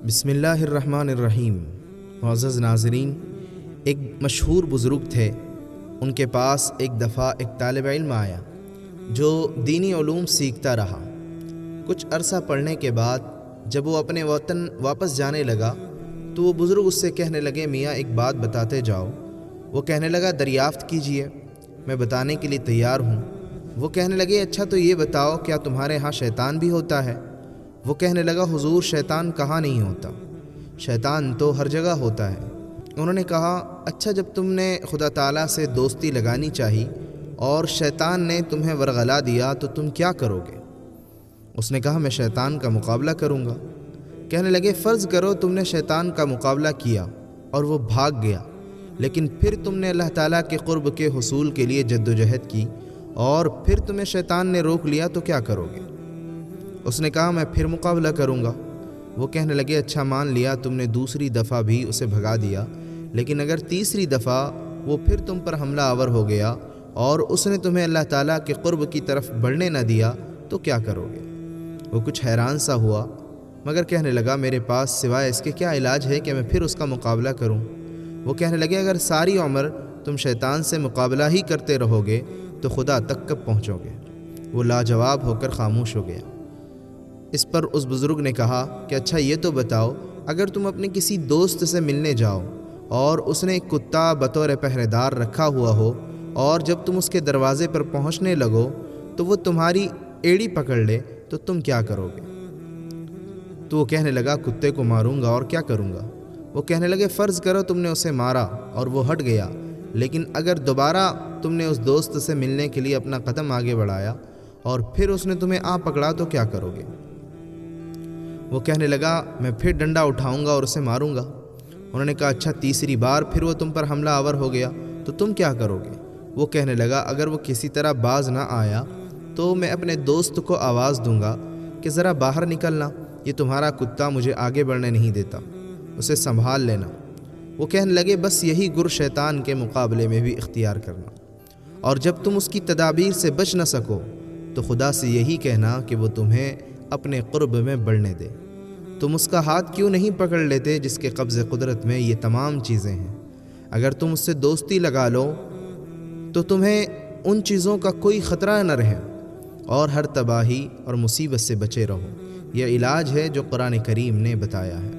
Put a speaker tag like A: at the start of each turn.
A: بسم اللہ الرحمن الرحیم۔ معزز ناظرین، ایک مشہور بزرگ تھے، ان کے پاس ایک دفعہ ایک طالب علم آیا جو دینی علوم سیکھتا رہا۔ کچھ عرصہ پڑھنے کے بعد جب وہ اپنے وطن واپس جانے لگا تو وہ بزرگ اس سے کہنے لگے، میاں ایک بات بتاتے جاؤ۔ وہ کہنے لگا، دریافت کیجئے، میں بتانے کے لیے تیار ہوں۔ وہ کہنے لگے، اچھا تو یہ بتاؤ، کیا تمہارے ہاں شیطان بھی ہوتا ہے؟ وہ کہنے لگا، حضور شیطان کہاں نہیں ہوتا، شیطان تو ہر جگہ ہوتا ہے۔ انہوں نے کہا، اچھا جب تم نے خدا تعالیٰ سے دوستی لگانی چاہی اور شیطان نے تمہیں ورغلا دیا تو تم کیا کرو گے؟ اس نے کہا، میں شیطان کا مقابلہ کروں گا۔ کہنے لگے، فرض کرو تم نے شیطان کا مقابلہ کیا اور وہ بھاگ گیا، لیکن پھر تم نے اللہ تعالیٰ کے قرب کے حصول کے لیے جد و جہد کی اور پھر تمہیں شیطان نے روک لیا تو کیا کرو گے؟ اس نے کہا، میں پھر مقابلہ کروں گا۔ وہ کہنے لگے، اچھا مان لیا تم نے دوسری دفعہ بھی اسے بھگا دیا، لیکن اگر تیسری دفعہ وہ پھر تم پر حملہ آور ہو گیا اور اس نے تمہیں اللہ تعالیٰ کے قرب کی طرف بڑھنے نہ دیا تو کیا کرو گے؟ وہ کچھ حیران سا ہوا مگر کہنے لگا، میرے پاس سوائے اس کے کیا علاج ہے کہ میں پھر اس کا مقابلہ کروں؟ وہ کہنے لگے، اگر ساری عمر تم شیطان سے مقابلہ ہی کرتے رہو گے تو خدا تک کب پہنچو گے؟ وہ لاجواب ہو کر خاموش ہو گیا۔ اس پر اس بزرگ نے کہا کہ اچھا یہ تو بتاؤ، اگر تم اپنے کسی دوست سے ملنے جاؤ اور اس نے ایک کتا بطور پہرے دار رکھا ہوا ہو اور جب تم اس کے دروازے پر پہنچنے لگو تو وہ تمہاری ایڑی پکڑ لے تو تم کیا کرو گے؟ تو وہ کہنے لگا، کتے کو ماروں گا اور کیا کروں گا؟ وہ کہنے لگے، فرض کرو تم نے اسے مارا اور وہ ہٹ گیا، لیکن اگر دوبارہ تم نے اس دوست سے ملنے کے لیے اپنا قدم آگے بڑھایا اور پھر اس نے تمہیں پکڑا تو کیا کرو گے؟ وہ کہنے لگا، میں پھر ڈنڈا اٹھاؤں گا اور اسے ماروں گا۔ انہوں نے کہا، اچھا تیسری بار پھر وہ تم پر حملہ آور ہو گیا تو تم کیا کرو گے؟ وہ کہنے لگا، اگر وہ کسی طرح باز نہ آیا تو میں اپنے دوست کو آواز دوں گا کہ ذرا باہر نکلنا، یہ تمہارا کتا مجھے آگے بڑھنے نہیں دیتا، اسے سنبھال لینا۔ وہ کہنے لگے، بس یہی گر شیطان کے مقابلے میں بھی اختیار کرنا، اور جب تم اس کی تدابیر سے بچ نہ سکو تو خدا سے یہی کہنا کہ وہ تمہیں اپنے قرب میں بڑھنے دے۔ تم اس کا ہاتھ کیوں نہیں پکڑ لیتے جس کے قبض قدرت میں یہ تمام چیزیں ہیں؟ اگر تم اس سے دوستی لگا لو تو تمہیں ان چیزوں کا کوئی خطرہ نہ رہے اور ہر تباہی اور مصیبت سے بچے رہو۔ یہ علاج ہے جو قرآن کریم نے بتایا ہے۔